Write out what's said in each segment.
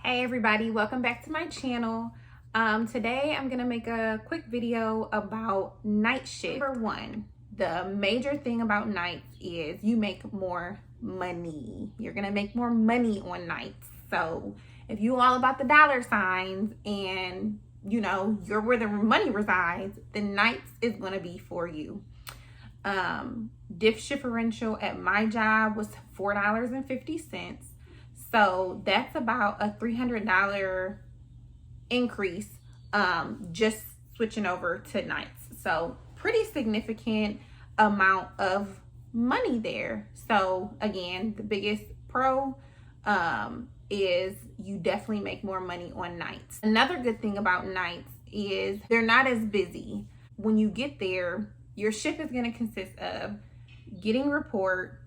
Hey everybody, welcome back to my channel. Today I'm gonna make a quick video about night shift. Number one, the major thing about nights is you make more money. You're gonna make more money on nights. So if you all about the dollar signs and you know you're where the money resides, then nights is gonna be for you. Differential at my job was $4.50. So that's about a $300 increase just switching over to nights. So pretty significant amount of money there. So again, the biggest pro is you definitely make more money on nights. Another good thing about nights is they're not as busy. When you get there, your shift is going to consist of getting report.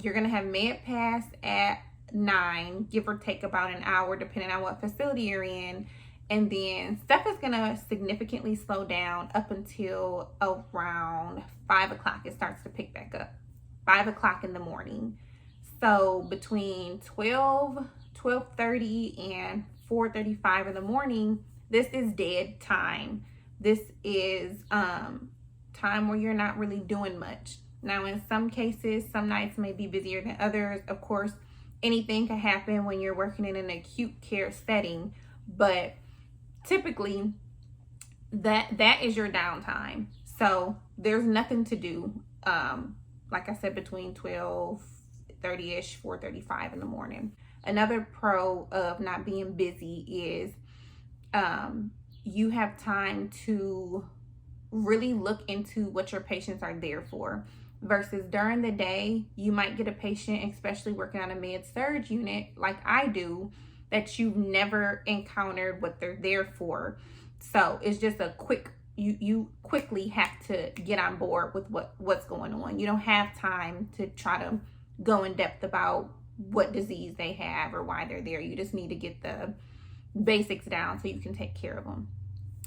You're going to have med pass at 9, give or take about an hour depending on what facility you're in, and then stuff is going to significantly slow down up until around 5 o'clock. It starts to pick back up 5 o'clock in the morning. So between 12:30 and 4:35 in the morning, this is dead time. This is time where you're not really doing much. Now in some cases, some nights may be busier than others. Of course, anything can happen when you're working in an acute care setting, but typically that is your downtime. So there's nothing to do. Like I said, between 12:30ish, 4:35 in the morning. Another pro of not being busy is you have time to really look into what your patients are there for. Versus during the day, you might get a patient, especially working on a Med Surg unit like I do, that you've never encountered what they're there for. So it's just a quick, you quickly have to get on board with what's going on. You don't have time to try to go in depth about what disease they have or why they're there. You just need to get the basics down so you can take care of them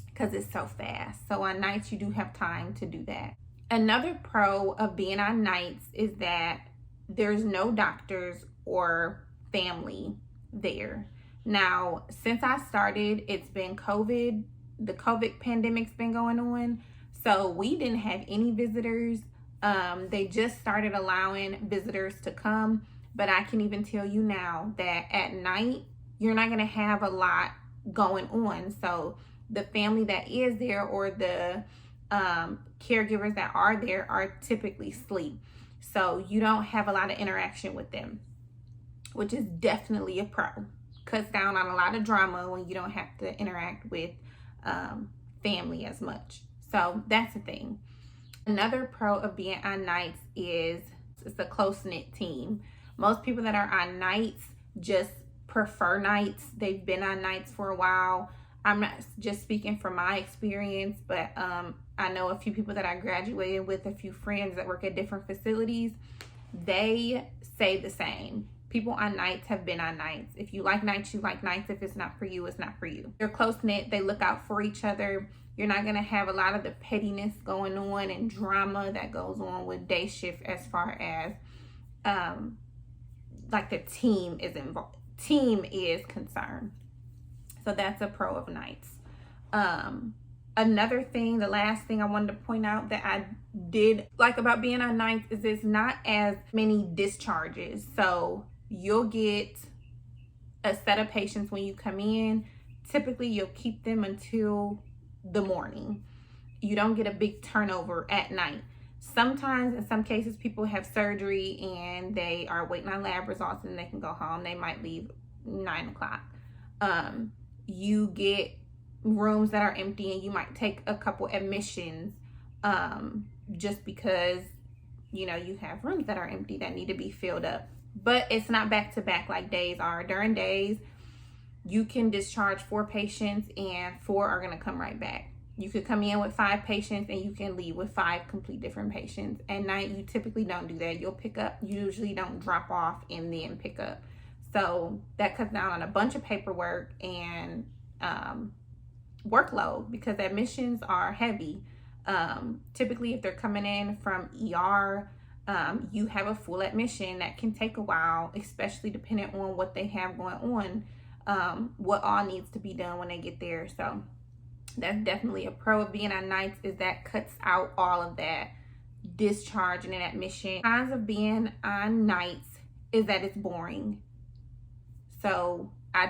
because it's so fast. So on nights, you do have time to do that. Another pro of being on nights is that there's no doctors or family there. Now, since I started, it's been COVID. The COVID pandemic's been going on. So we didn't have any visitors. They just started allowing visitors to come. But I can even tell you now that at night, you're not going to have a lot going on. So the family that is there or the caregivers that are there are typically asleep. So you don't have a lot of interaction with them, which is definitely a pro. Cuts down on a lot of drama when you don't have to interact with family as much. So that's the thing. Another pro of being on nights is it's a close-knit team. Most people that are on nights just prefer nights. They've been on nights for a while. I'm not just speaking from my experience, but I know a few people that I graduated with, a few friends that work at different facilities. They say the same. People on nights have been on nights. If you like nights, you like nights. If it's not for you, it's not for you. They're close-knit. They look out for each other. You're not going to have a lot of the pettiness going on and drama that goes on with day shift as far as like the team is concerned. So that's a pro of nights. Another thing, the last thing I wanted to point out that I did like about being on nights is there's not as many discharges. So you'll get a set of patients when you come in. Typically, you'll keep them until the morning. You don't get a big turnover at night. Sometimes, in some cases, people have surgery and they are waiting on lab results and they can go home. They might leave 9 o'clock. You get rooms that are empty and you might take a couple admissions just because you know you have rooms that are empty that need to be filled up. But it's not back to back like days are. During days, you can discharge 4 patients and 4 are going to come right back. You could come in with 5 patients and you can leave with 5 complete different patients. At night, you typically don't do that. You'll pick up. You usually don't drop off and then pick up. So that cuts down on a bunch of paperwork and workload because admissions are heavy. Typically, if they're coming in from ER, you have a full admission that can take a while, especially depending on what they have going on. what all needs to be done when they get there. So that's definitely a pro of being on nights, is that cuts out all of that discharge and admission. Cons of being on nights is that it's boring. So I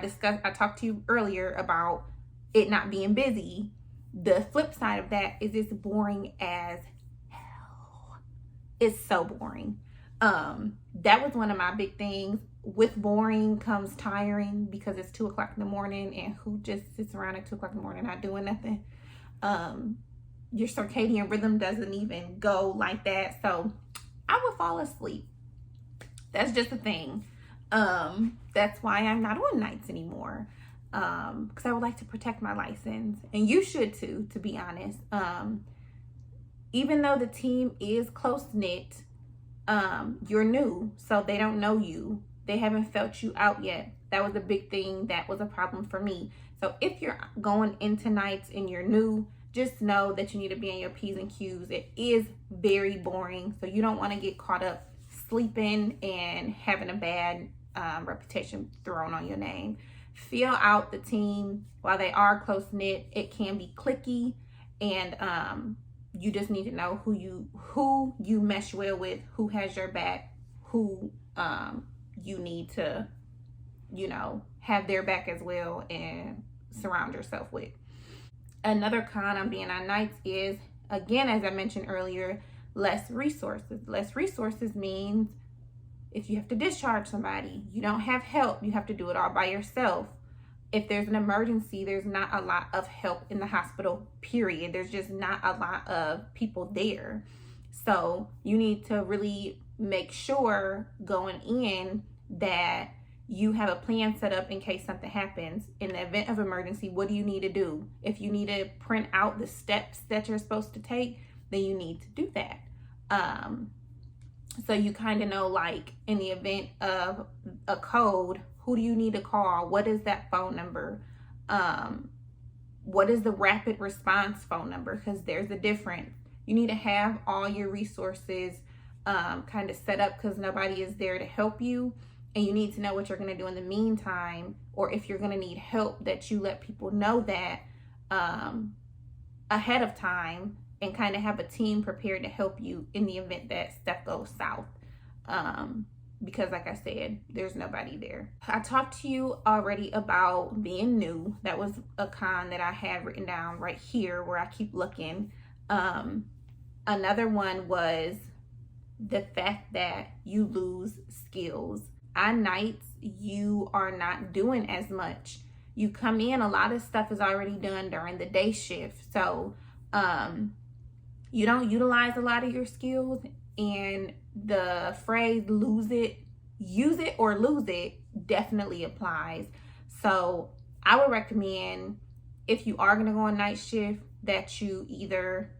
talked to you earlier about it not being busy. The flip side of that is it's boring as hell. It's so boring. That was one of my big things. With boring comes tiring, because it's 2 o'clock in the morning, and who just sits around at 2 o'clock in the morning not doing nothing? Your circadian rhythm doesn't even go like that. So I would fall asleep. That's just a thing. That's why I'm not on nights anymore. Because I would like to protect my license, and you should too, to be honest. Even though the team is close knit, you're new, so they don't know you. They haven't felt you out yet. That was a big thing that was a problem for me. So if you're going into nights and you're new, just know that you need to be on your P's and Q's. It is very boring, so you don't want to get caught up sleeping and having a bad reputation thrown on your name. Feel out the team. While they are close knit, it can be cliquey, and you just need to know who you mesh well with, who has your back, who you need to, have their back as well and surround yourself with. Another con on being on nights is, again, as I mentioned earlier, less resources. Less resources means if you have to discharge somebody, you don't have help. You have to do it all by yourself. If there's an emergency, there's not a lot of help in the hospital, period. There's just not a lot of people there. So you need to really make sure going in that you have a plan set up in case something happens. In the event of emergency, what do you need to do? If you need to print out the steps that you're supposed to take, then you need to do that. So you kind of know, like, in the event of a code, who do you need to call? What is that phone number? What is the rapid response phone number? Because there's a difference. You need to have all your resources kind of set up, because nobody is there to help you. And you need to know what you're going to do in the meantime, or if you're going to need help, that you let people know that ahead of time, and kind of have a team prepared to help you in the event that stuff goes south. Because like I said, there's nobody there. I talked to you already about being new. That was a con that I had written down right here where I keep looking. Another one was the fact that you lose skills. On nights, you are not doing as much. You come in, a lot of stuff is already done during the day shift. So you don't utilize a lot of your skills, and the phrase use it or lose it definitely applies. So I would recommend, if you are going to go on night shift, that you either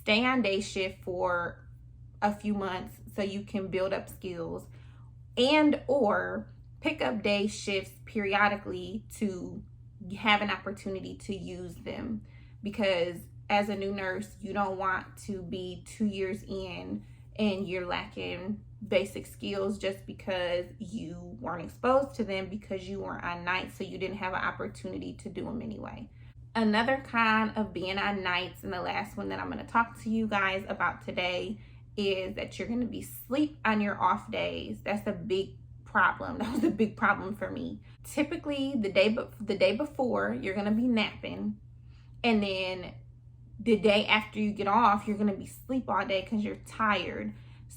stay on day shift for a few months so you can build up skills, and or pick up day shifts periodically to have an opportunity to use them. Because as a new nurse, you don't want to be 2 years in and you're lacking basic skills just because you weren't exposed to them because you were on nights, so you didn't have an opportunity to do them anyway. Another con of being on nights, and the last one that I'm going to talk to you guys about today, is that you're going to be asleep on your off days. That's a big problem. That was a big problem for me. Typically, the day before, you're going to be napping, and then the day after you get off, you're going to be asleep all day because you're tired.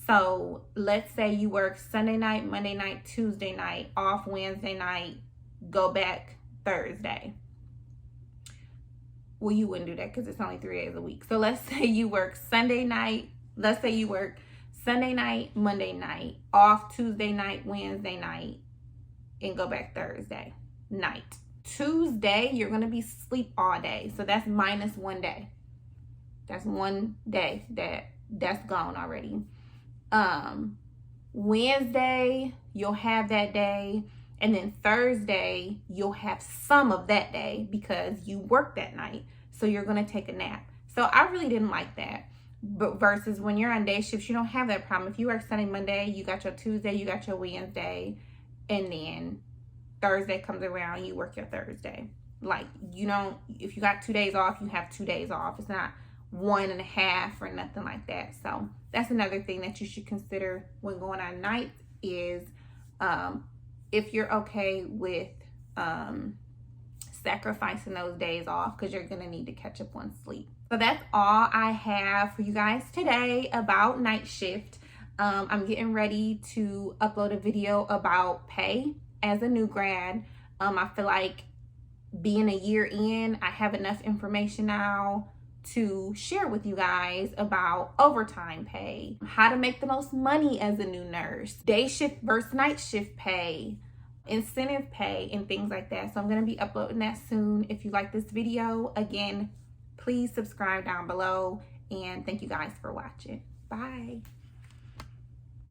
So let's say you work Sunday night, Monday night, Tuesday night, off Wednesday night, go back Thursday. Well, you wouldn't do that because it's only 3 days a week. So let's say you work Sunday night. Let's say you work Sunday night, Monday night, off Tuesday night, Wednesday night, and go back Thursday night. Tuesday, you're going to be asleep all day. So that's minus 1 day. That's 1 day that's gone already. Wednesday, you'll have that day. And then Thursday, you'll have some of that day because you worked that night. So you're going to take a nap. So I really didn't like that. But versus when you're on day shifts, you don't have that problem. If you work Sunday, Monday, you got your Tuesday, you got your Wednesday, and then Thursday comes around, you work your Thursday. Like, you don't, if you got 2 days off, you have 2 days off. It's not 1.5 or nothing like that. So that's another thing that you should consider when going on nights is if you're okay with sacrificing those days off, because you're going to need to catch up on sleep. So that's all I have for you guys today about night shift. I'm getting ready to upload a video about pay as a new grad. I feel like being a year in, I have enough information now to share with you guys about overtime pay, how to make the most money as a new nurse, day shift versus night shift pay, incentive pay, and things like that. So I'm going to be uploading that soon. If you like this video, again, please subscribe down below, and thank you guys for watching. Bye.